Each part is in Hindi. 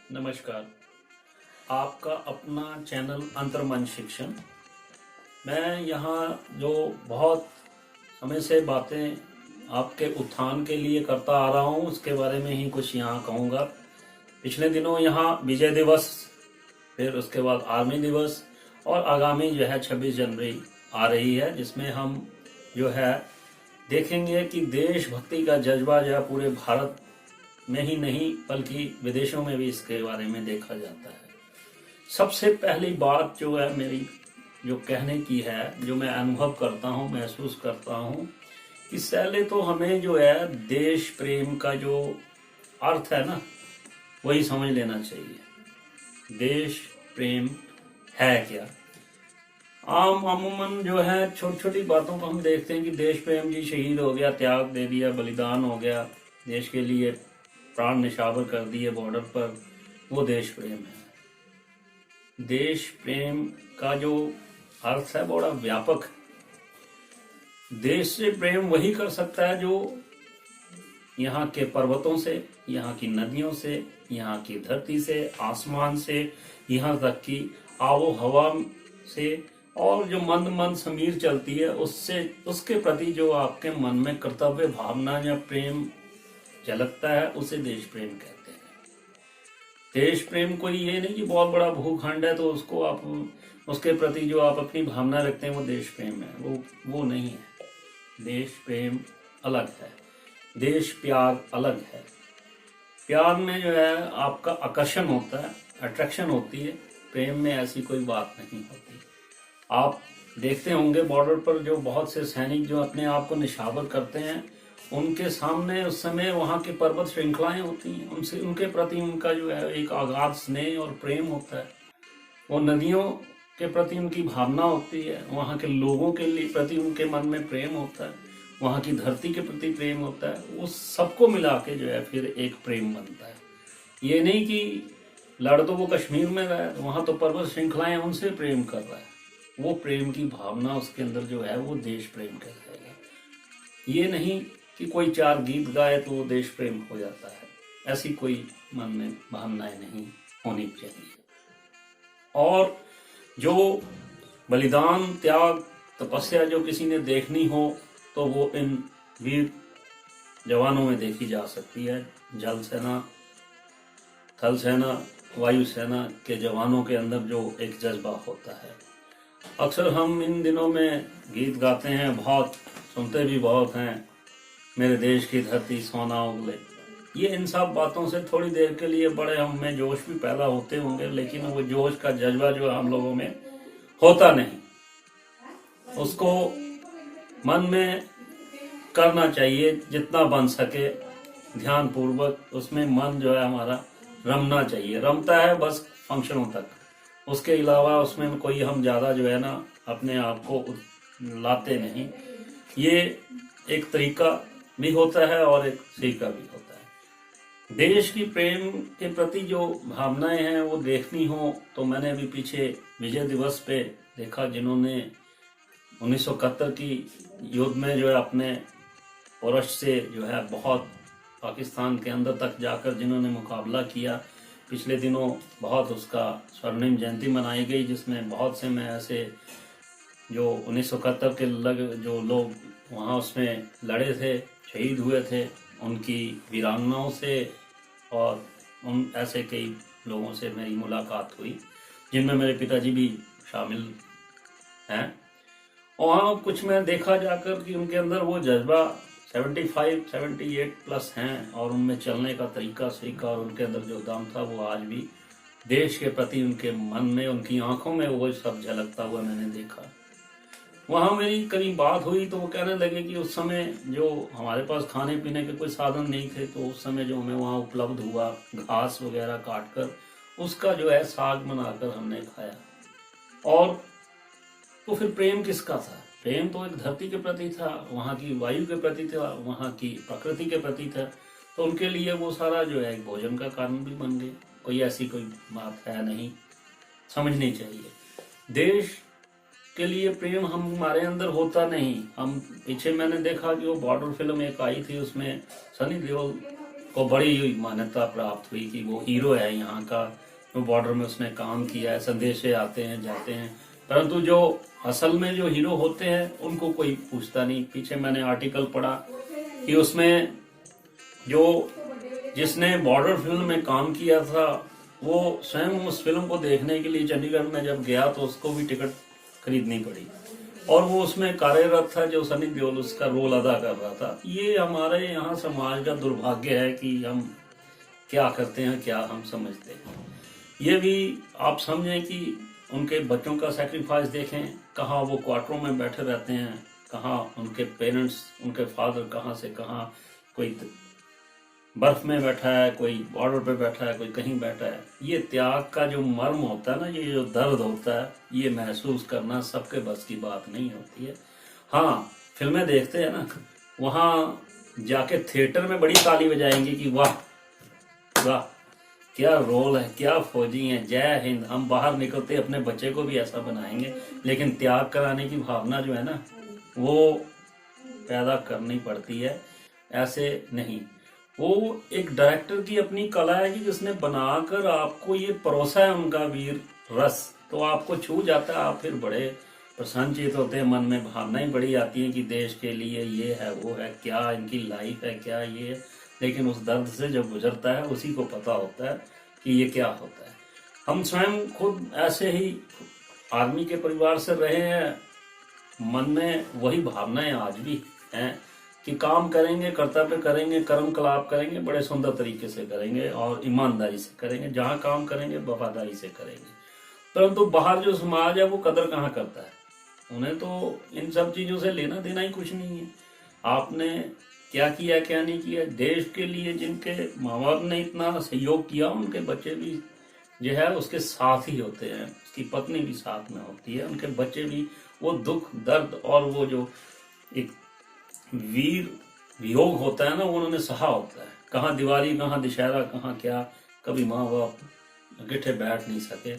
नमस्कार। आपका अपना चैनल अंतर्मन शिक्षण। मैं यहाँ जो बहुत समय से बातें आपके उत्थान के लिए करता आ रहा हूँ उसके बारे में ही कुछ यहाँ कहूँगा। पिछले दिनों यहाँ विजय दिवस, फिर उसके बाद आर्मी दिवस और आगामी जो है 26 जनवरी आ रही है, जिसमें हम जो है देखेंगे कि देशभक्ति का जज्बा जो है पूरे भारत में ही नहीं बल्कि विदेशों में भी इसके बारे में देखा जाता है। सबसे पहली बात जो है मेरी जो कहने की है, जो मैं अनुभव करता हूँ, महसूस करता हूँ कि पहले तो हमें जो है देश प्रेम का जो अर्थ है ना, वही समझ लेना चाहिए। देश प्रेम है क्या? अमूमन जो है छोटी छोटी बातों को हम देखते हैं कि देश प्रेम जी शहीद हो गया, त्याग दे दिया, बलिदान हो गया, देश के लिए प्राण निछावर कर दिए बॉर्डर पर, वो देश प्रेम है। देश प्रेम का जो अर्थ है बड़ा व्यापक है। देश से प्रेम वही कर सकता है जो यहाँ के पर्वतों से, यहाँ की नदियों से, यहाँ की धरती से, आसमान से, यहाँ तक की आबो हवा से, और जो मंद मंद समीर चलती है उससे, उसके प्रति जो आपके मन में कर्तव्य भावना या प्रेम झलकता है, उसे देश प्रेम कहते हैं। देश प्रेम कोई ये नहीं कि बहुत बड़ा भूखंड है तो उसको आप, उसके प्रति जो आप अपनी भावना रखते हैं वो देश प्रेम है, वो नहीं है। देश प्रेम अलग है, देश प्यार अलग है। प्यार में जो है आपका आकर्षण होता है, अट्रैक्शन होती है। प्रेम में ऐसी कोई बात नहीं होती। आप देखते होंगे बॉर्डर पर जो बहुत से सैनिक जो अपने आप को निछावर करते हैं, उनके सामने उस समय वहाँ की पर्वत श्रृंखलाएं होती हैं, उनसे उनके प्रति उनका जो है एक अगाध स्नेह और प्रेम होता है। वो नदियों के प्रति उनकी भावना होती है, वहाँ के लोगों के लिए प्रति उनके मन में प्रेम होता है, वहाँ की धरती के प्रति प्रेम होता है। वो सबको मिला के जो है फिर एक प्रेम बनता है। ये नहीं कि लड़ तो वो कश्मीर में रहा है, वहाँ तो पर्वत श्रृंखलाएं उनसे प्रेम कर रहा है। वो प्रेम की भावना उसके अंदर जो है वो देश प्रेम कहलाएगा। ये नहीं कि कोई चार गीत गाए तो वो देश प्रेम हो जाता है, ऐसी कोई मन में भावनाएं नहीं होनी चाहिए। और जो बलिदान, त्याग, तपस्या जो किसी ने देखनी हो तो वो इन वीर जवानों में देखी जा सकती है। जल सेना, थल सेना, वायु सेना के जवानों के अंदर जो एक जज्बा होता है। अक्सर हम इन दिनों में गीत गाते हैं, बहुत सुनते भी बहुत हैं, मेरे देश की धरती सोना उगले। ये इन सब बातों से थोड़ी देर के लिए बड़े हम में जोश भी पैदा होते होंगे, लेकिन वो जोश का जज्बा जो हम लोगों में होता नहीं। उसको मन में करना चाहिए जितना बन सके, ध्यान पूर्वक उसमें मन जो है हमारा रमना चाहिए। रमता है बस फंक्शनों तक, उसके अलावा उसमें कोई हम ज्यादा जो है ना अपने आप को लाते नहीं। ये एक तरीका भी होता है और एक तरीका भी होता है। देश की प्रेम के प्रति जो भावनाएं हैं वो देखनी हो तो मैंने अभी पीछे विजय दिवस पे देखा, जिन्होंने 1971 की युद्ध में जो है अपने पुरुष से जो है बहुत पाकिस्तान के अंदर तक जाकर जिन्होंने मुकाबला किया। पिछले दिनों बहुत उसका स्वर्णिम जयंती मनाई गई, जिसमें बहुत से में ऐसे जो 1971 के जो लोग वहाँ उसमें लड़े थे, शहीद हुए थे, उनकी वीरांगनाओं से और उन ऐसे कई लोगों से मेरी मुलाकात हुई, जिनमें मेरे पिताजी भी शामिल हैं। और वहाँ कुछ मैं देखा जाकर कि उनके अंदर वो जज्बा 75-78 प्लस हैं, और उनमें चलने का तरीका सरीका और उनके अंदर जो दम था वो आज भी देश के प्रति उनके मन में, उनकी आंखों में वो सब झलकता हुआ मैंने देखा। वहाँ मेरी करीब बात हुई तो वो कहने लगे कि उस समय जो हमारे पास खाने पीने के कोई साधन नहीं थे, तो उस समय जो हमें वहाँ उपलब्ध हुआ घास वगैरह काट कर उसका जो है साग बनाकर हमने खाया। और तो फिर प्रेम किसका था? प्रेम तो एक धरती के प्रति था, वहाँ की वायु के प्रति था, वहाँ की प्रकृति के प्रति था। तो उनके लिए वो सारा जो है भोजन का कारण भी बन गए। कोई ऐसी कोई बात है नहीं, समझनी चाहिए। देश के लिए प्रेम हमारे अंदर होता नहीं। हम पीछे मैंने देखा कि वो बॉर्डर फिल्म एक आई थी, उसमें सनी देओल को बड़ी मान्यता प्राप्त हुई कि वो हीरो है यहाँ का, जो बॉर्डर में उसने काम किया है। संदेशे आते हैं जाते हैं, परंतु जो असल में जो हीरो होते हैं उनको कोई पूछता नहीं। पीछे मैंने आर्टिकल पढ़ा कि उसमें जो जिसने बॉर्डर फिल्म में काम किया था वो स्वयं उस फिल्म को देखने के लिए चंडीगढ़ में जब गया तो उसको भी टिकट खरीदनी पड़ी, और वो उसमें कार्यरत था जो सनी देओल उसका रोल अदा कर रहा था। ये हमारे यहाँ समाज का दुर्भाग्य है कि हम क्या करते हैं, क्या हम समझते हैं। ये भी आप समझें कि उनके बच्चों का सेक्रीफाइस देखें, कहाँ वो क्वार्टरों में बैठे रहते हैं, कहाँ उनके पेरेंट्स, उनके फादर कहाँ से कहाँ, कोई बर्फ में बैठा है, कोई बॉर्डर पे बैठा है, कोई कहीं बैठा है। ये त्याग का जो मर्म होता है ना, ये जो दर्द होता है, ये महसूस करना सबके बस की बात नहीं होती है। हाँ, फिल्में देखते हैं ना, वहाँ जाके थिएटर में बड़ी ताली बजाएंगे कि वाह वाह क्या रोल है, क्या फौजी हैं, जय हिंद। हम बाहर निकलते अपने बच्चे को भी ऐसा बनाएंगे, लेकिन त्याग कराने की भावना जो है ना वो पैदा करनी पड़ती है, ऐसे नहीं। वो एक डायरेक्टर की अपनी कला है कि जिसने बनाकर आपको ये परोसा है उनका वीर रस, तो आपको छू जाता है। आप फिर बड़े प्रसन्नचित होते हैं, मन में भावनाएं बड़ी आती हैं कि देश के लिए ये है वो है, क्या इनकी लाइफ है, क्या ये है। लेकिन उस दर्द से जब गुजरता है उसी को पता होता है कि ये क्या होता है। हम स्वयं खुद ऐसे ही आर्मी के परिवार से रहे हैं, मन में वही भावनाएं आज भी हैं कि काम करेंगे, कर्तव्य करेंगे, कर्म कलाप करेंगे, बड़े सुंदर तरीके से करेंगे और ईमानदारी से करेंगे। जहां काम करेंगे वफादारी से करेंगे। परंतु बाहर जो समाज है वो कदर कहाँ करता है, उन्हें तो इन सब चीजों से लेना देना ही कुछ नहीं है। आपने क्या किया क्या नहीं किया, देश के लिए जिनके माँ बाप ने इतना सहयोग किया उनके बच्चे भी जो है उसके साथ ही होते हैं, उसकी पत्नी भी साथ में होती है, उनके बच्चे भी वो दुख दर्द और वो जो एक वीर वियोग होता है ना वो उन्होंने सहा होता है। कहाँ दिवाली, कहाँ दशहरा, कहाँ क्या, कभी माँ बाप इकट्ठे बैठ नहीं सके।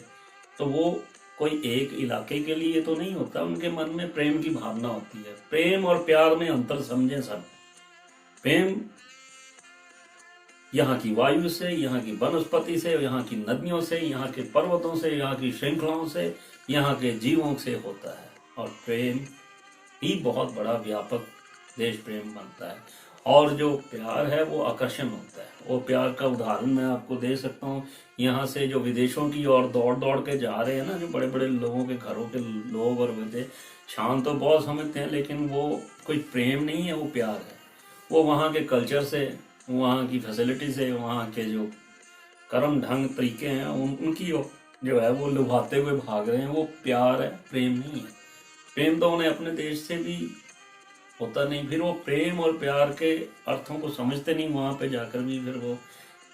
तो वो कोई एक इलाके के लिए तो नहीं होता, उनके मन में प्रेम की भावना होती है। प्रेम और प्यार में अंतर समझे सब। प्रेम यहाँ की वायु से, यहाँ की वनस्पति से, यहाँ की नदियों से, यहाँ के पर्वतों से, यहाँ की श्रृंखलाओं से, यहाँ के जीवों से होता है। और प्रेम ही बहुत बड़ा व्यापक देश प्रेम बनता है। और जो प्यार है वो आकर्षण होता है। वो प्यार का उदाहरण मैं आपको दे सकता हूँ। यहाँ से जो विदेशों की ओर दौड़ दौड़ के जा रहे हैं ना, जो बड़े बड़े लोगों के घरों के लोग और बच्चे, शान तो बहुत समझते हैं लेकिन वो कोई प्रेम नहीं है, वो प्यार है। वो वहाँ के कल्चर से, वहाँ की फैसिलिटी से, वहाँ के जो कर्म ढंग तरीके हैं उनकी जो है वो लुभाते हुए भाग रहे हैं। वो प्यार है, प्रेम नहीं है। प्रेम तो उन्हें अपने देश से भी होता नहीं। फिर वो प्रेम और प्यार के अर्थों को समझते नहीं, वहां पे जाकर भी फिर वो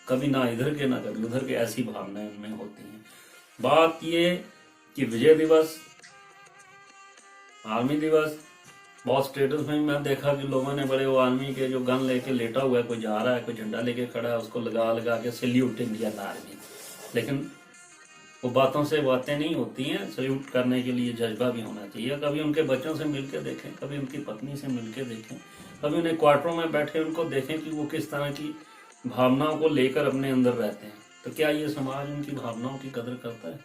कभी ना इधर के ना कभी उधर के, ऐसी भावनाएं उनमें होती हैं। बात ये कि विजय दिवस, आर्मी दिवस, बहुत स्टेटस में मैं देखा कि लोगों ने बड़े वो आर्मी के जो गन लेके लेटा हुआ है, कोई जा रहा है, कोई झंडा लेके खड़ा है, उसको लगा लगा के सैल्यूट इंडियन आर्मी। लेकिन वो बातों से बातें नहीं होती हैं, सैल्यूट करने के लिए जज्बा भी होना चाहिए। कभी उनके बच्चों से मिलकर देखें, कभी उनकी पत्नी से मिलकर देखें, कभी उन्हें क्वार्टरों में बैठे उनको देखें कि वो किस तरह की भावनाओं को लेकर अपने अंदर रहते हैं। तो क्या ये समाज उनकी भावनाओं की कदर करता है?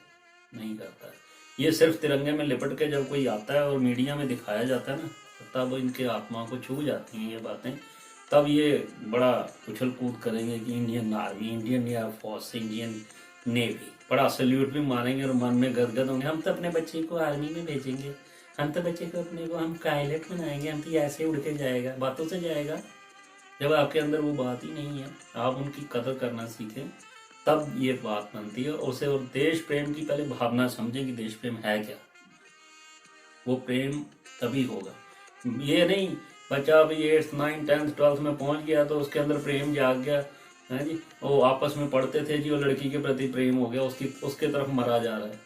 नहीं करता है। ये सिर्फ तिरंगे में लिपट के जब कोई आता है और मीडिया में दिखाया जाता है ना, तब इनके आत्मा को छू जाती हैं ये बातें। तब ये बड़ा उछल कूद करेंगे कि Indian army, Indian air force, Indian navy, बड़ा सल्यूट भी मारेंगे और मन में गदगद होंगे। हम तो अपने बच्चे को आर्मी में भेजेंगे, हम तो बच्चे को अपने को हम पायलट बनाएंगे, हम तो ऐसे उड़ के जाएगा, बातों से जाएगा। जब आपके अंदर वो बात ही नहीं है, आप उनकी कदर करना सीखें, तब ये बात बनती है। उसे और देश प्रेम की पहले भावना समझें कि देश प्रेम है क्या। वो प्रेम तभी होगा। ये नहीं बच्चा अभी 8th 9th 10th 12th में पहुंच गया तो उसके अंदर प्रेम जाग गया है जी, वो आपस में पढ़ते थे जी, वो लड़की के प्रति प्रेम हो गया, उसके तरफ मरा जा रहा है।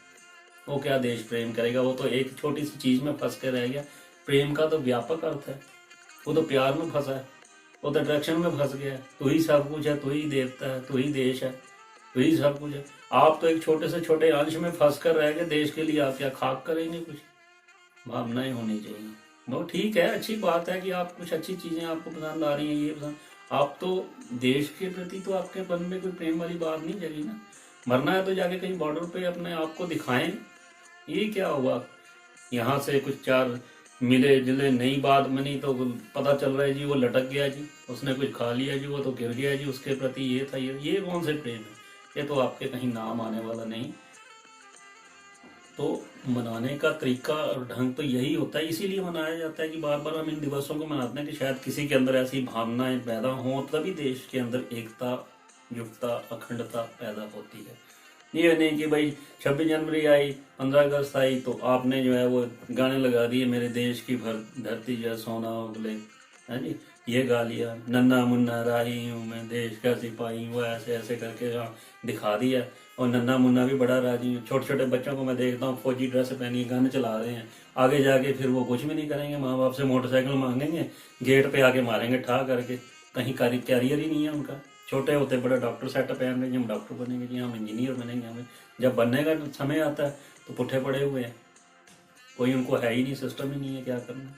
वो क्या देश प्रेम करेगा? वो तो एक छोटी सी चीज में फंस के रह गया। प्रेम का तो व्यापक अर्थ है। वो तो प्यार में फंसा है, वो तो अट्रैक्शन में फंस गया है। तू ही सब कुछ है, तू ही देवता है, तू ही देश है, तू ही सब कुछ है। आप तो एक छोटे से छोटे अंश में फंस कर रह गए। देश के लिए आप क्या खाक करेंगे? कुछ भावनाएं होनी चाहिए। वो ठीक है, अच्छी बात है कि आप कुछ अच्छी चीजें आपको पसंद आ रही हैं, ये पसंद। आप तो देश के प्रति तो आपके मन में कोई प्रेम वाली बात नहीं जगी ना। मरना है तो जाके कहीं बॉर्डर पे अपने आप को दिखाएं। ये क्या हुआ, यहाँ से कुछ चार मिले जुले नई बात बनी तो पता चल रहा है जी वो लटक गया जी, उसने कुछ खा लिया जी, वो तो गिर गया जी, उसके प्रति ये था। ये कौन से प्रेम है? ये तो आपके कहीं नाम आने वाला नहीं। तो मनाने का तरीका और ढंग तो यही होता है, इसीलिए मनाया जाता है कि बार बार हम इन दिवसों को मनाते हैं कि शायद किसी के अंदर ऐसी भावनाएं पैदा हों, तभी देश के अंदर एकता, युक्ता, अखंडता पैदा होती है। ये नहीं कि भाई 26 जनवरी आई, 15 अगस्त आई तो आपने जो है वो गाने लगा दिए, मेरे देश की भर धरती जो सोना उगले, है जी, ये गा लिया, नन्ना मुन्ना राही हूँ मैं देश का सिपाही हूँ, वो ऐसे ऐसे करके दिखा दिया। और नन्ना मुन्ना भी बड़ा राजी हूँ। छोटे छोटे बच्चों को मैं देखता हूँ फौजी ड्रेस पहनी, गन चला रहे हैं, आगे जाके फिर वो कुछ भी नहीं करेंगे, माँ बाप से मोटरसाइकिल मांगेंगे, गेट पे आके मारेंगे ठा करके, कहीं कैरियर ही नहीं है उनका। छोटे होते बड़ा डॉक्टर सेटअप पहन रहे, हम डॉक्टर बनेंगे जी, हम इंजीनियर बनेंगे, हमें जब बनने का समय आता है तो पुट्ठे पड़े हुए हैं, कोई उनको है ही नहीं, सिस्टम ही नहीं है क्या करना।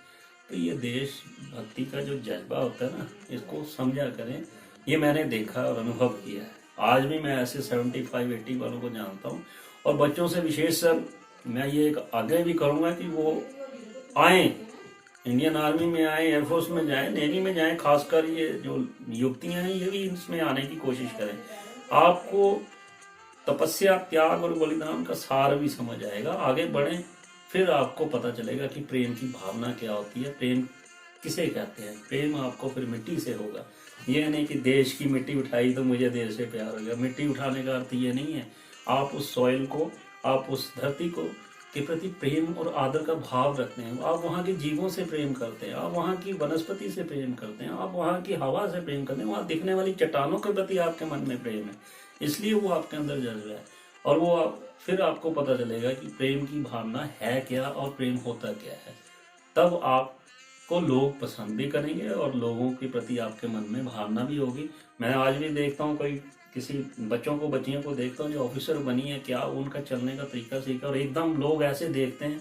तो ये देश भक्ति का जो जज्बा होता है ना, इसको समझा करें। ये मैंने देखा और अनुभव किया है। आज भी मैं ऐसे 75-80 वालों को जानता हूँ, और बच्चों से विशेष सर मैं ये एक आगे भी करूँगा कि वो आए, इंडियन आर्मी में आए, एयरफोर्स में जाए, नेवी में जाए, खासकर ये जो युवतियां हैं ये भी इसमें आने की कोशिश करें। आपको तपस्या, त्याग और बलिदान का सार भी समझ आएगा, आगे बढ़ें, फिर आपको पता चलेगा कि प्रेम की भावना क्या होती है, प्रेम किसे कहते हैं। प्रेम आपको फिर मिट्टी से होगा। ये नहीं कि देश की मिट्टी उठाई तो मुझे देश से प्यार हो गया। मिट्टी उठाने का अर्थ ये नहीं है। आप उस सॉइल को, आप उस धरती को के प्रति प्रेम और आदर का भाव रखते हैं, आप वहाँ के जीवों से प्रेम करते हैं, आप वहाँ की वनस्पति से प्रेम करते हैं, आप वहाँ की हवा से प्रेम करते हैं, वहाँ दिखने वाली चट्टानों के प्रति आपके मन में प्रेम है, इसलिए वो आपके अंदर जज्बा है। और वो फिर आपको पता चलेगा कि प्रेम की भावना है क्या और प्रेम होता क्या है। तब आपको लोग पसंद भी करेंगे और लोगों के प्रति आपके मन में भावना भी होगी। मैं आज भी देखता हूँ कोई किसी बच्चों को, बच्चियों को देखता हूँ जो ऑफिसर बनी है, क्या उनका चलने का तरीका सीखा, और एकदम लोग ऐसे देखते हैं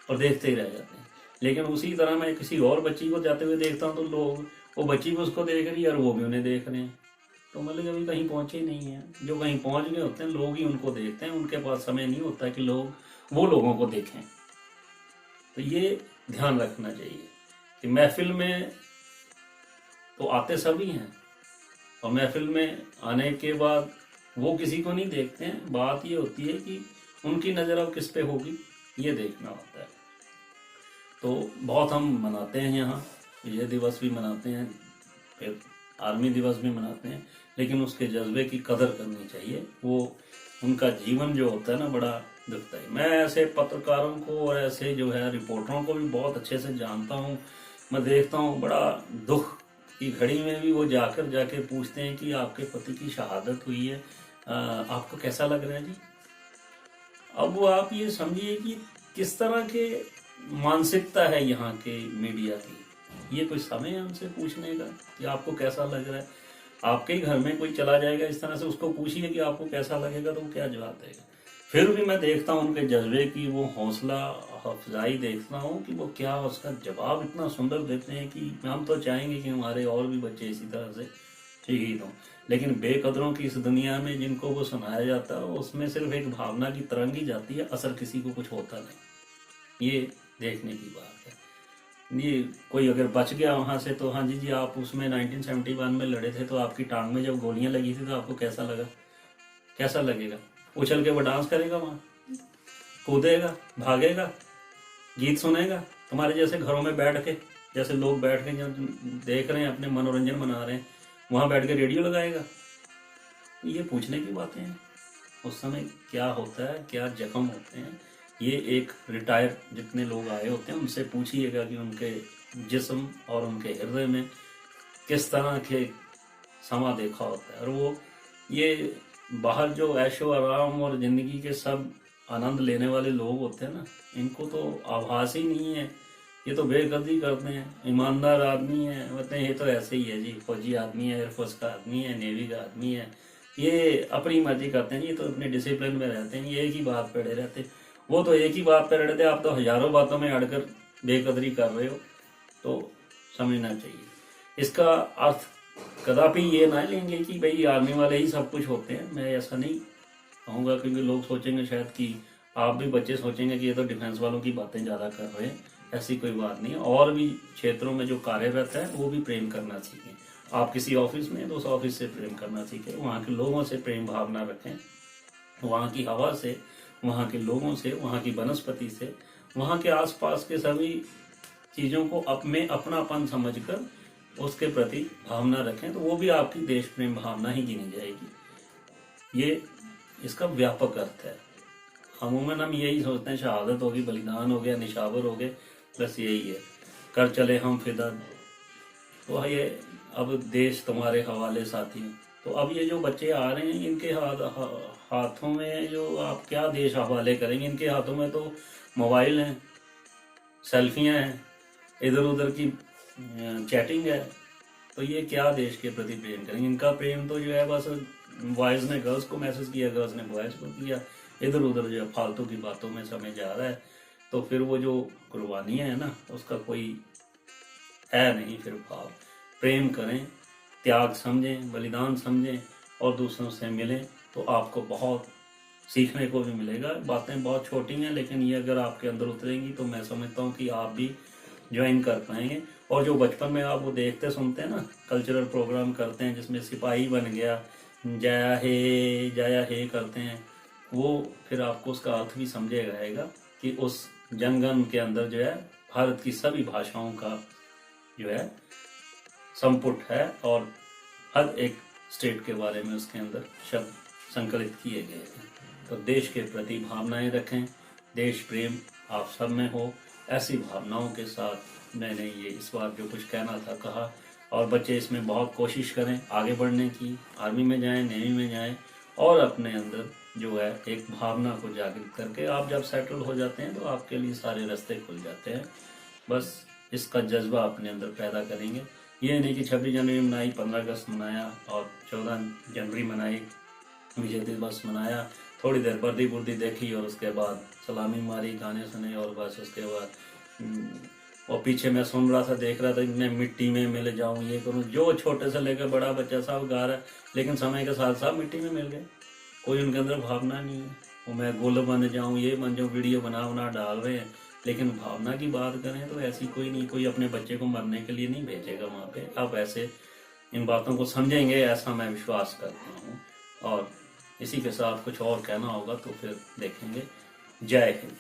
और देखते ही रह जाते हैं। लेकिन उसी तरह मैं किसी और बच्ची को जाते हुए देखता हूँ तो लोग, वो बच्ची को उसको देख रही है और वो भी उन्हें देख रहे हैं। तो मतलब अभी कहीं पहुंचे ही नहीं है। जो कहीं पहुंच गए होते हैं लोग ही उनको देखते हैं, उनके पास समय नहीं होता कि लोग वो लोगों को देखें। तो ये ध्यान रखना चाहिए कि महफिल में तो आते सभी हैं, और महफिल में आने के बाद वो किसी को नहीं देखते हैं। बात ये होती है कि उनकी नज़र अब किस पे होगी, ये देखना होता है। तो बहुत हम मनाते हैं यहाँ, विजय दिवस भी मनाते हैं, फिर आर्मी दिवस भी मनाते हैं, लेकिन उसके जज्बे की कदर करनी चाहिए। वो उनका जीवन जो होता है ना, बड़ा दुखदायी। मैं ऐसे पत्रकारों को और ऐसे जो है रिपोर्टरों को भी बहुत अच्छे से जानता हूँ। मैं देखता हूँ बड़ा दुख की घड़ी में भी वो जाके पूछते हैं कि आपके पति की शहादत हुई है, आपको कैसा लग रहा है जी। अब वो आप ये समझिए कि किस तरह के मानसिकता है यहाँ के मीडिया की। ये कोई समय है हमसे पूछने का कि आपको कैसा लग रहा है। आपके ही घर में कोई चला जाएगा इस तरह से, उसको पूछिए कि आपको कैसा लगेगा, तो वो क्या जवाब देगा। फिर भी मैं देखता हूँ उनके जज्बे की वो हौसला अफजाई देखता हूँ कि वो क्या उसका जवाब इतना सुंदर देते हैं कि हम तो चाहेंगे कि हमारे और भी बच्चे इसी तरह से शहीद हों। लेकिन बेकदरों की इस दुनिया में जिनको वो सुनाया जाता है, उसमें सिर्फ एक भावना की तरंग ही जाती है, असर किसी को कुछ होता नहीं। ये देखने की बात है। ये कोई अगर बच गया वहां से तो हाँ जी आप उसमें 1971 में लड़े थे, तो आपकी टांग में जब गोलियां लगी थी तो आपको कैसा लगा, कैसा लगेगा। उछल के वो डांस करेगा, वहां कूदेगा, भागेगा, गीत सुनेगा, तुम्हारे जैसे घरों में बैठ के, जैसे लोग बैठ के जब देख रहे हैं अपने मनोरंजन मना रहे हैं, वहां बैठ के रेडियो लगाएगा। ये पूछने की बातें हैं। उस समय क्या होता है, क्या जख्म होते हैं, ये एक रिटायर जितने लोग आए होते हैं उनसे पूछिएगा कि उनके जिस्म और उनके हृदय में किस तरह के समा देखा होता है। और वो ये बाहर जो ऐशो आराम और जिंदगी के सब आनंद लेने वाले लोग होते हैं ना, इनको तो आभास ही नहीं है। ये तो बेकदरी करते हैं। ईमानदार आदमी है, बोलते हैं ये तो ऐसे ही है जी, फौजी आदमी है, एयरफोर्स का आदमी है, नेवी का आदमी है, ये अपनी मर्जी करते हैं, ये तो अपने डिसिप्लिन में रहते हैं, ये एक ही बात पे अड़े रहते। वो तो एक ही बात पे अड़े थे, आप तो हजारों बातों में अड़कर बेकदरी कर रहे हो। तो समझना चाहिए इसका अर्थ कदापि ये ना लेंगे कि भाई आर्मी वाले ही सब कुछ होते हैं, मैं ऐसा नहीं कहूँगा, क्योंकि लोग सोचेंगे शायद कि आप भी बच्चे सोचेंगे कि ये तो डिफेंस वालों की बातें ज़्यादा कर रहे हैं। ऐसी कोई बात नहीं है। और भी क्षेत्रों में जो कार्यरत है वो भी प्रेम करना सीखें। आप किसी ऑफिस में तो उस ऑफिस से प्रेम करना सीखें, वहाँ के लोगों से प्रेम भावना रखें, वहाँ की हवा से, वहाँ के लोगों से, वहाँ की वनस्पति से, वहाँ के आसपास के सभी चीज़ों को में अपनापन समझकर उसके प्रति भावना रखें, तो वो भी आपकी देश प्रेम भावना ही गिनी जाएगी। ये इसका व्यापक अर्थ है। अमूमन हम यही सोचते हैं शहादत होगी, बलिदान हो गया, निशावर हो गए, बस यही है, कर चले हम फिदा, तो ये अब देश तुम्हारे हवाले साथियों। तो अब ये जो बच्चे आ रहे हैं इनके हाथों में जो आप क्या देश हवाले करेंगे, इनके हाथों में तो मोबाइल हैं, सेल्फियां हैं, इधर उधर की चैटिंग है, तो ये क्या देश के प्रति प्रेम करेंगे। इनका प्रेम तो जो है बस बॉयज ने गर्ल्स को मैसेज किया, गर्ल्स ने बॉयज को किया, इधर उधर जो है फालतू की बातों में समय जा रहा है। तो फिर वो जो कुर्बानियाँ है ना, उसका कोई है नहीं फिर भाव। प्रेम करें, त्याग समझें, बलिदान समझें और दूसरों से मिलें, तो आपको बहुत सीखने को भी मिलेगा। बातें बहुत छोटी हैं, लेकिन ये अगर आपके अंदर उतरेंगी तो मैं समझता हूँ कि आप भी ज्वाइन कर पाएंगे। और जो बचपन में आप वो देखते सुनते हैं ना, कल्चरल प्रोग्राम करते हैं जिसमें सिपाही बन गया, जया हे करते हैं, वो फिर आपको उसका अर्थ भी समझेगा आएगा कि उस जनगण के अंदर जो है भारत की सभी भाषाओं का जो है संपुट है, और हर एक स्टेट के बारे में उसके अंदर शब्द संकलित किए गए हैं। तो देश के प्रति भावनाएं रखें, देश प्रेम आप सब में हो। ऐसी भावनाओं के साथ मैंने ये इस बार जो कुछ कहना था कहा, और बच्चे इसमें बहुत कोशिश करें आगे बढ़ने की, आर्मी में जाएं, नेवी में जाएं, और अपने अंदर जो है एक भावना को जागृत करके आप जब सेटल हो जाते हैं तो आपके लिए सारे रास्ते खुल जाते हैं। बस इसका जज्बा अपने अंदर पैदा करेंगे। ये नहीं कि 26 जनवरी मनाई, 15 अगस्त मनाया और 14 जनवरी मनाई, विजय दिवस मनाया, थोड़ी देर वर्दी बुर्दी देखी और उसके बाद सलामी मारी, गाने सुने और बस उसके बाद और पीछे मैं सुन रहा था, देख रहा था कि मैं मिट्टी में मिल जाऊं, ये करूं। जो छोटे से लेकर बड़ा बच्चा सब गा रहा है, लेकिन समय के साथ साथ मिट्टी में मिल गए। कोई उनके अंदर भावना नहीं है। वो मैं गुल बन जाऊं, ये बन जाऊं, वीडियो बना डाल रहे हैं, लेकिन भावना की बात करें तो ऐसी कोई नहीं। कोई अपने बच्चे को मरने के लिए नहीं भेजेगा वहाँ पे। आप ऐसे इन बातों को समझेंगे, ऐसा मैं विश्वास करता हूँ। और इसी के साथ कुछ और कहना होगा तो फिर देखेंगे। जय हिंद।